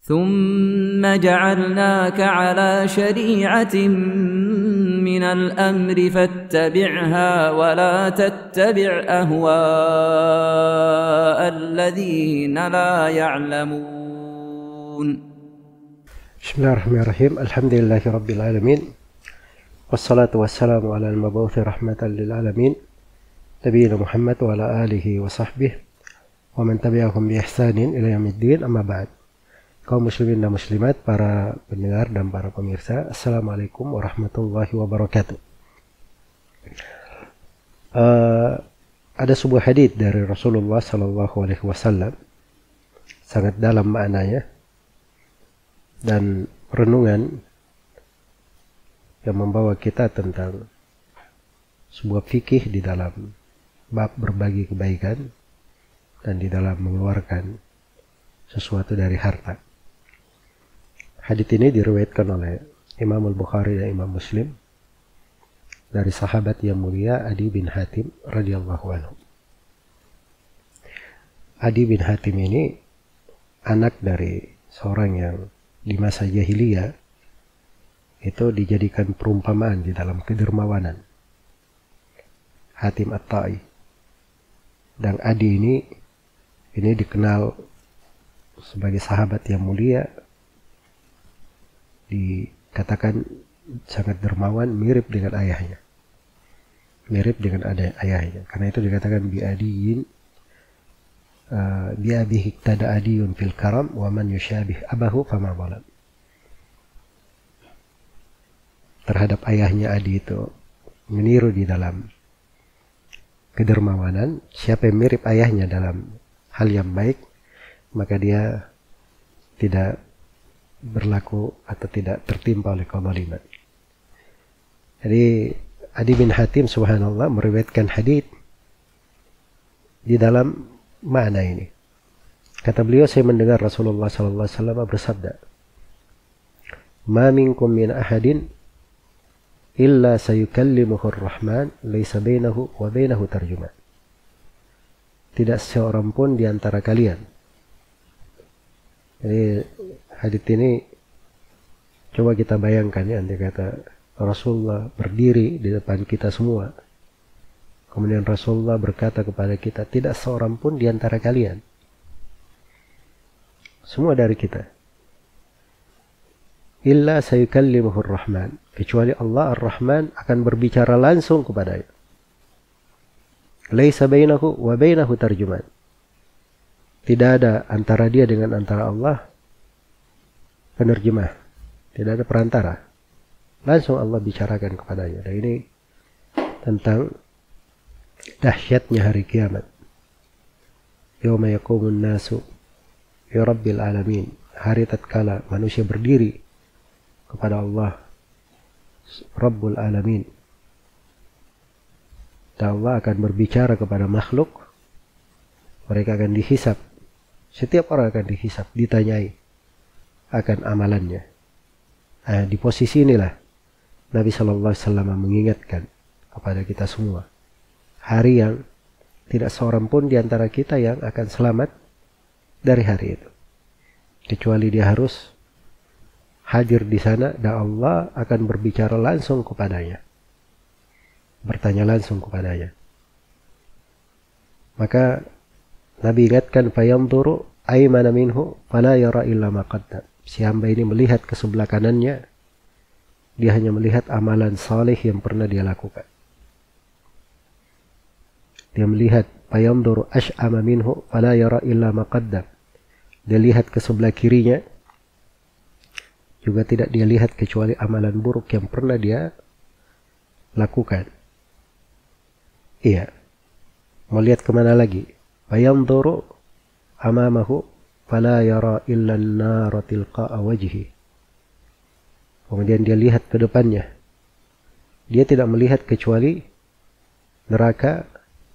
ثم جعلناك على شريعة من الأمر فاتبعها ولا تتبع أهواء الذين لا يعلمون. بسم الله الرحمن الرحيم. الحمد لله رب العالمين والصلاة والسلام على المبعوث رحمة للعالمين نبينا محمد وعلى آله وصحبه ومن تبعهم بإحسان إلى يوم الدين. Amma ba'd. Kaum muslimin dan muslimat, para pendengar dan para pemirsa, Assalamualaikum warahmatullahi wabarakatuh. Ada sebuah hadits dari Rasulullah Sallallahu Alaihi Wasallam, sangat dalam maknanya dan renungan yang membawa kita tentang sebuah fikih di dalam bab berbagi kebaikan dan di dalam mengeluarkan sesuatu dari harta. Hadits ini diriwayatkan oleh Imam Al-Bukhari dan Imam Muslim dari sahabat yang mulia Adi bin Hatim radhiyallahu anhu. Adi bin Hatim ini anak dari seorang yang di masa jahiliyah itu dijadikan perumpamaan di dalam kedermawanan, Hatim At-Tai. Dan Adi ini dikenal sebagai sahabat yang mulia, dikatakan sangat dermawan, mirip dengan ayahnya. Karena itu dikatakan bi'adiyin bi'abihi iktada adiyun fil karam wa man yushabih abahu fama zalam. Terhadap ayahnya Adi itu meniru di dalam kedermawanan. Siapa yang mirip ayahnya dalam hal yang baik, maka dia tidak berlaku atau tidak tertimpa oleh kezaliman. Jadi Adi bin Hatim subhanallah meriwayatkan hadits di dalam makna ini. Kata beliau, saya mendengar Rasulullah sallallahu alaihi wasallam bersabda, "Ma minkum min ahadin illa sayukallimuhu ar-Rahman laisa bainahu wa bainahu tarjuman." Tidak seorang pun di antara kalian. Jadi hadits ini coba kita bayangkan ya, andai kata Rasulullah berdiri di depan kita semua, kemudian Rasulullah berkata kepada kita, tidak seorang pun di antara kalian, semua dari kita, illa sayukallimuhu ar-Rahman, kecuali Allah Ar-Rahman akan berbicara langsung kepadanya. Laisa bainahu wa bainahu tarjuman, tidak ada antara dia dengan antara Allah penerjemah, tidak ada perantara, langsung Allah bicarakan kepadanya. Dan ini tentang dahsyatnya hari kiamat, yauma yaqumun nasu li rabbil alamin, hari tatkala manusia berdiri kepada Allah Rabbul Alamin, dan Allah akan berbicara kepada makhluk. Mereka akan dihisap, setiap orang akan dihisap, ditanyai akan amalannya. Di posisi inilah Nabi Sallallahu Alaihi Wasallam mengingatkan kepada kita semua, hari yang tidak seorang pun di antara kita yang akan selamat dari hari itu, kecuali dia harus hadir di sana dan Allah akan berbicara langsung kepadanya, bertanya langsung kepadanya. Maka Nabi ingatkan, fayanzuru aymana minhu fala yara illa ma qaddam. Si hamba ini melihat ke sebelah kanannya, dia hanya melihat amalan saleh yang pernah dia lakukan. Dia melihat, fayanzuru ash'ama minhu fala yara illa ma qaddam. Dia lihat ke sebelah kirinya, juga tidak dia lihat kecuali amalan buruk yang pernah dia lakukan. Iya, mau lihat kemana lagi? Fayanzuru amamahu fala yara illa an-nar tilqa'a wajhi. Kemudian dia lihat ke depannya, dia tidak melihat kecuali neraka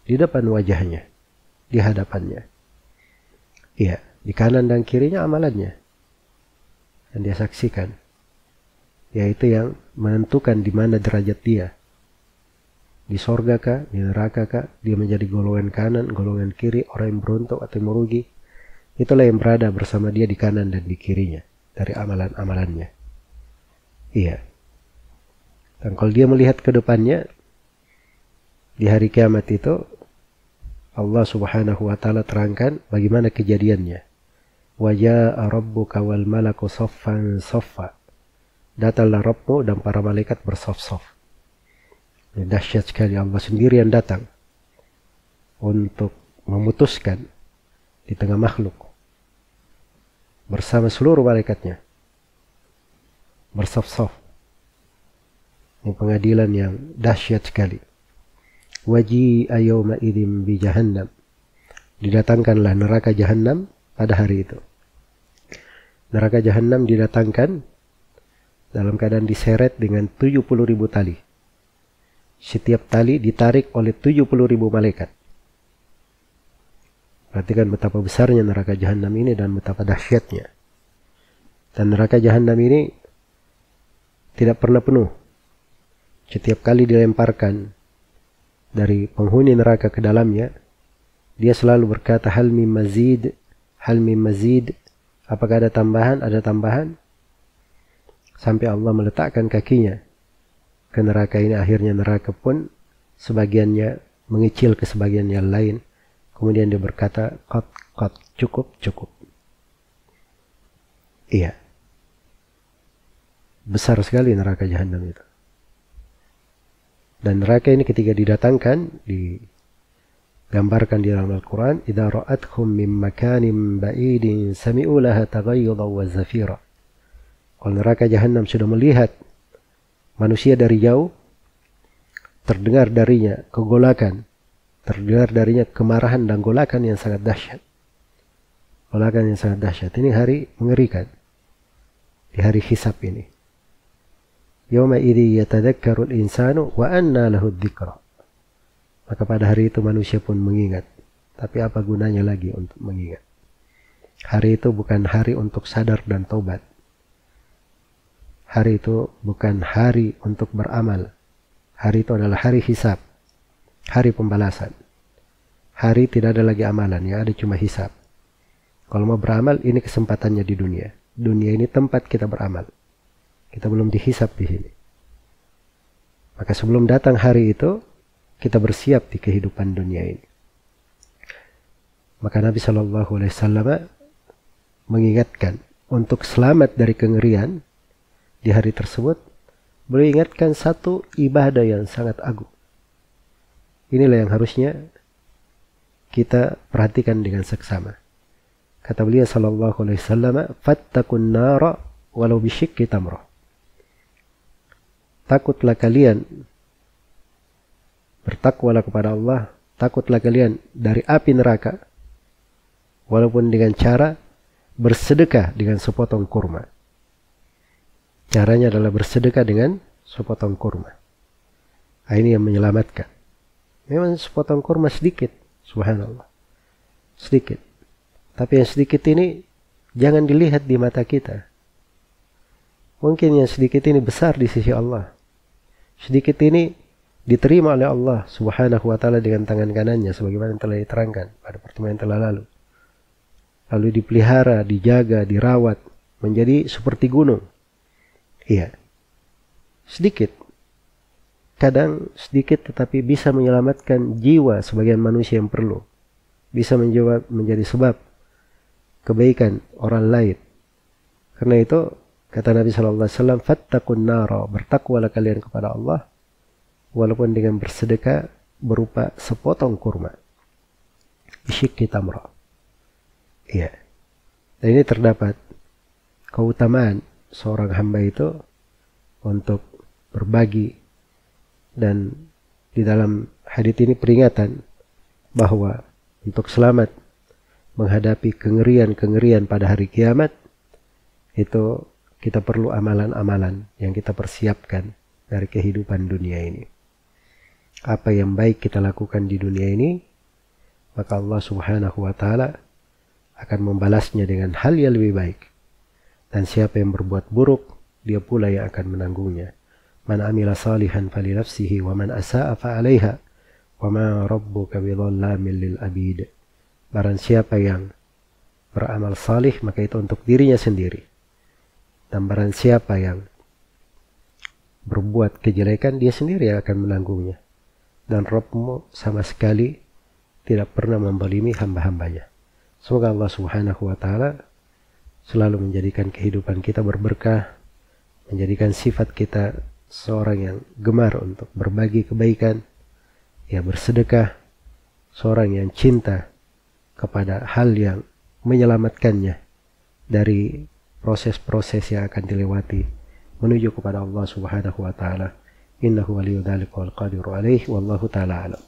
di depan wajahnya, di hadapannya. Iya, di kanan dan kirinya amalannya yang dia saksikan, yaitu yang menentukan di mana derajat dia, di sorga kah, di neraka kah, dia menjadi golongan kanan, golongan kiri, orang yang beruntung atau yang merugi. itulah yang berada bersama dia di kanan dan di kirinya dari amalan-amalannya. Iya. Dan kalau dia melihat ke depannya, di hari kiamat itu, Allah subhanahu wa ta'ala terangkan bagaimana kejadiannya. Wa ja'a rabbuka wal malaku saffan saffa. Datanglah Rabbmu dan para malaikat bersaf-saf. Ini dahsyat sekali, Allah sendiri yang datang untuk memutuskan di tengah makhluk bersama seluruh malaikatnya bersaf-saf. Ini pengadilan yang dahsyat sekali. Waji'a yawma idzin bi jahannam. Didatangkanlah neraka Jahannam pada hari itu. Neraka Jahannam didatangkan dalam keadaan diseret dengan 70.000 tali. Setiap tali ditarik oleh 70.000 malaikat. Perhatikan betapa besarnya neraka Jahannam ini dan betapa dahsyatnya. Dan neraka Jahannam ini tidak pernah penuh. Setiap kali dilemparkan dari penghuni neraka ke dalamnya, dia selalu berkata, hal min mazid, hal min mazid. Apakah ada tambahan? Ada tambahan. Sampai Allah meletakkan kakinya ke neraka ini. Akhirnya neraka pun sebagiannya mengecil ke sebagian yang lain. Kemudian dia berkata, qat, cukup. Iya. Besar sekali neraka Jahannam itu. Dan neraka ini ketika didatangkan, digambarkan di dalam Al-Quran, idza ra'athum min makanin ba'idin sami'u laha taghayyudan wa zafira. Kalau neraka Jahannam sudah melihat manusia dari jauh, terdengar darinya kegolakan, terdengar darinya kemarahan dan golakan yang sangat dahsyat. Golakan yang sangat dahsyat. Ini hari mengerikan. Di hari hisab ini. Yawma idzi yatadzakkarul insanu wa anna lahu dzikra. Maka pada hari itu manusia pun mengingat. Tapi apa gunanya lagi untuk mengingat? Hari itu bukan hari untuk sadar dan taubat. Hari itu bukan hari untuk beramal. Hari itu adalah hari hisab. Hari pembalasan. Hari tidak ada lagi amalan, yang ada cuma hisab. Kalau mau beramal, ini kesempatannya di dunia. Dunia ini tempat kita beramal. Kita belum dihisab di sini. Maka sebelum datang hari itu, kita bersiap di kehidupan dunia ini. Maka Nabi SAW mengingatkan untuk selamat dari kengerian di hari tersebut, beliau ingatkan satu ibadah yang sangat agung. Inilah yang harusnya kita perhatikan dengan seksama. Kata beliau SAW, fattakun nara walau bisyikki tamrah. Takutlah kalian, bertakwalah kepada Allah, takutlah kalian dari api neraka, walaupun dengan cara bersedekah dengan sepotong kurma. Caranya adalah bersedekah dengan sepotong kurma. Ini yang menyelamatkan. Memang sepotong kurma sedikit, subhanallah, sedikit. Tapi yang sedikit ini jangan dilihat di mata kita. Mungkin yang sedikit ini besar di sisi Allah. Sedikit ini diterima oleh Allah subhanahu wa ta'ala dengan tangan kanannya, sebagaimana yang telah diterangkan pada pertemuan yang telah lalu. Lalu dipelihara, dijaga, dirawat, menjadi seperti gunung. Iya, sedikit. Kadang sedikit tetapi bisa menyelamatkan jiwa sebagian manusia yang perlu. Bisa menjadi sebab kebaikan orang lain. Karena itu kata Nabi SAW, fattakun nara, bertakwalah kalian kepada Allah, walaupun dengan bersedekah berupa sepotong kurma. Bisyikki tamra. Iya. Dan ini terdapat keutamaan seorang hamba itu untuk berbagi. Dan di dalam hadits ini peringatan bahwa untuk selamat menghadapi kengerian-kengerian pada hari kiamat, itu kita perlu amalan-amalan yang kita persiapkan dari kehidupan dunia ini. Apa yang baik kita lakukan di dunia ini, maka Allah subhanahu wa ta'ala akan membalasnya dengan hal yang lebih baik. Dan siapa yang berbuat buruk, dia pula yang akan menanggungnya. Man amila salihan fali nafsihi wa man asa'a fa'alaiha wa ma rabbuka bidhallamin lil abid. Barang siapa yang beramal salih, maka itu untuk dirinya sendiri. Dan barang siapa yang berbuat kejelekan, dia sendiri yang akan menanggungnya. Dan Rabbmu sama sekali tidak pernah membalimi hamba-hambanya. Semoga Allah Subhanahu wa Ta'ala selalu menjadikan kehidupan kita berberkah, menjadikan sifat kita seorang yang gemar untuk berbagi kebaikan, ya bersedekah, seorang yang cinta kepada hal yang menyelamatkannya dari proses-proses yang akan dilewati menuju kepada Allah Subhanahu wa Ta'ala. Innahu waliyyu dzalika wal qadiru alaihi, wallahu ta'ala alam.